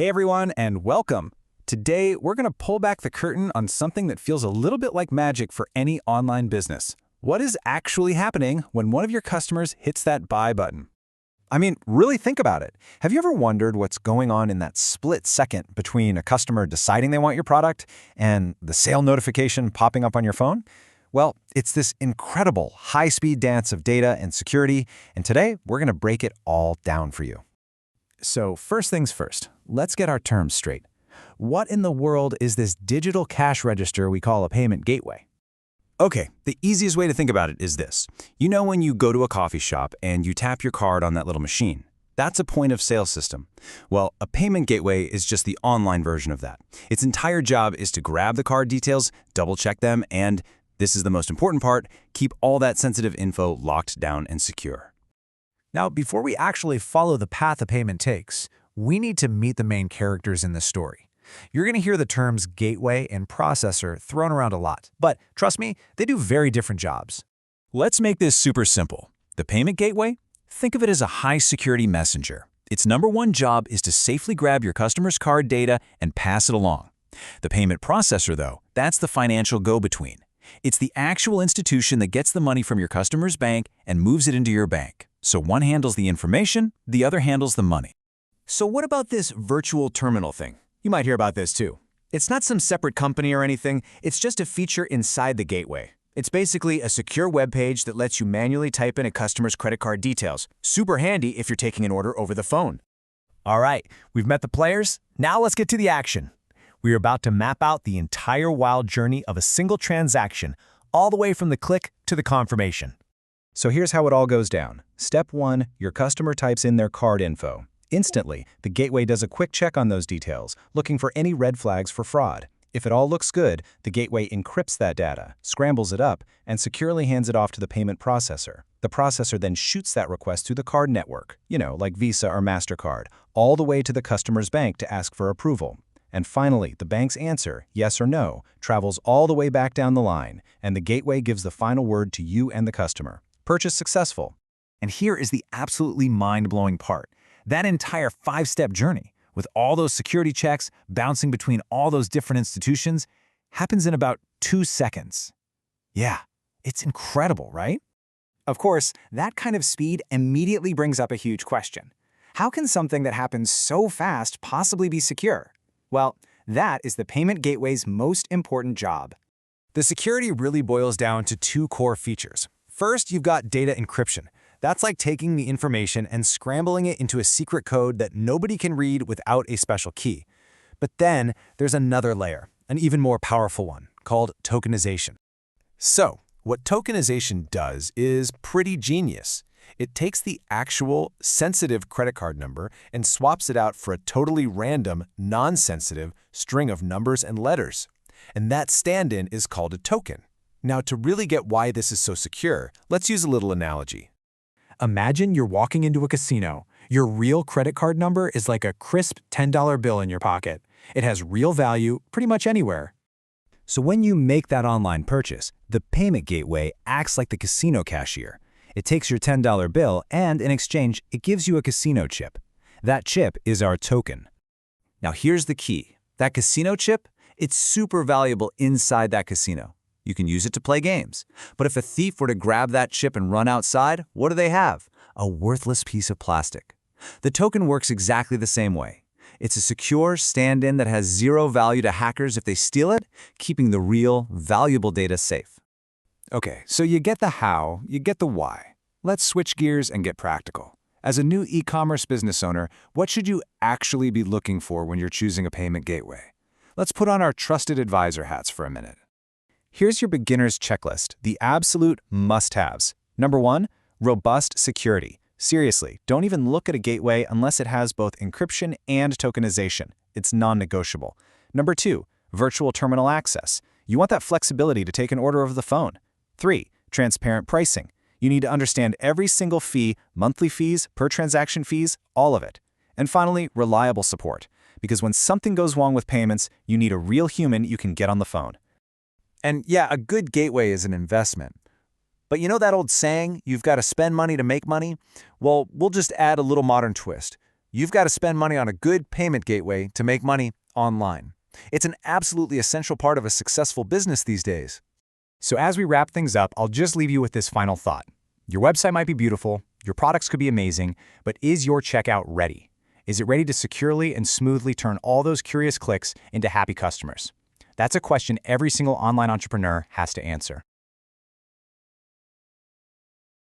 Hey everyone, and welcome. Today, we're going to pull back the curtain on something that feels a little bit like magic for any online business. What is actually happening when one of your customers hits that buy button? I mean, really think about it. Have you ever wondered what's going on in that split second between a customer deciding they want your product and the sale notification popping up on your phone? Well, it's this incredible high-speed dance of data and security, and today we're going to break it all down for you. So first things first, let's get our terms straight. What in the world is this digital cash register we call a payment gateway? Okay, the easiest way to think about it is this. You know when you go to a coffee shop and you tap your card on that little machine? That's a point-of-sale system. Well, a payment gateway is just the online version of that. Its entire job is to grab the card details, double-check them, and, this is the most important part, keep all that sensitive info locked down and secure. Now, before we actually follow the path a payment takes, we need to meet the main characters in the story. You're going to hear the terms gateway and processor thrown around a lot, but trust me, they do very different jobs. Let's make this super simple. The payment gateway? Think of it as a high-security messenger. Its number one job is to safely grab your customer's card data and pass it along. The payment processor, though, that's the financial go-between. It's the actual institution that gets the money from your customer's bank and moves it into your bank. So one handles the information, the other handles the money. So what about this virtual terminal thing? You might hear about this too. It's not some separate company or anything, it's just a feature inside the gateway. It's basically a secure web page that lets you manually type in a customer's credit card details. Super handy if you're taking an order over the phone. All right, we've met the players. Now let's get to the action. We are about to map out the entire wild journey of a single transaction, all the way from the click to the confirmation. So here's how it all goes down. Step 1, your customer types in their card info. Instantly, the gateway does a quick check on those details, looking for any red flags for fraud. If it all looks good, the gateway encrypts that data, scrambles it up, and securely hands it off to the payment processor. The processor then shoots that request through the card network, like Visa or MasterCard, all the way to the customer's bank to ask for approval. And finally, the bank's answer, yes or no, travels all the way back down the line, and the gateway gives the final word to you and the customer. Purchase successful. And here is the absolutely mind-blowing part. That entire 5-step journey, with all those security checks bouncing between all those different institutions, happens in about 2 seconds. Yeah, it's incredible, right? Of course, that kind of speed immediately brings up a huge question. How can something that happens so fast possibly be secure? Well, that is the payment gateway's most important job. The security really boils down to 2 core features. First, you've got data encryption. That's like taking the information and scrambling it into a secret code that nobody can read without a special key. But then there's another layer, an even more powerful one, called tokenization. So, what tokenization does is pretty genius. It takes the actual sensitive credit card number and swaps it out for a totally random, non-sensitive string of numbers and letters. And that stand-in is called a token. Now, to really get why this is so secure, let's use a little analogy. Imagine you're walking into a casino. Your real credit card number is like a crisp $10 bill in your pocket. It has real value pretty much anywhere. So when you make that online purchase, the payment gateway acts like the casino cashier. It takes your $10 bill and, in exchange, it gives you a casino chip. That chip is our token. Now here's the key. That casino chip, it's super valuable inside that casino. You can use it to play games. But if a thief were to grab that chip and run outside, what do they have? A worthless piece of plastic. The token works exactly the same way. It's a secure stand-in that has zero value to hackers if they steal it, keeping the real, valuable data safe. Okay, so you get the how, you get the why. Let's switch gears and get practical. As a new e-commerce business owner, what should you actually be looking for when you're choosing a payment gateway? Let's put on our trusted advisor hats for a minute. Here's your beginner's checklist, the absolute must-haves. Number 1, robust security. Seriously, don't even look at a gateway unless it has both encryption and tokenization. It's non-negotiable. Number 2, virtual terminal access. You want that flexibility to take an order over the phone. 3, transparent pricing. You need to understand every single fee, monthly fees, per transaction fees, all of it. And finally, reliable support. Because when something goes wrong with payments, you need a real human you can get on the phone. And yeah, a good gateway is an investment. But you know that old saying, you've got to spend money to make money? Well, we'll just add a little modern twist. You've got to spend money on a good payment gateway to make money online. It's an absolutely essential part of a successful business these days. So as we wrap things up, I'll just leave you with this final thought. Your website might be beautiful, your products could be amazing, but is your checkout ready? Is it ready to securely and smoothly turn all those curious clicks into happy customers? That's a question every single online entrepreneur has to answer.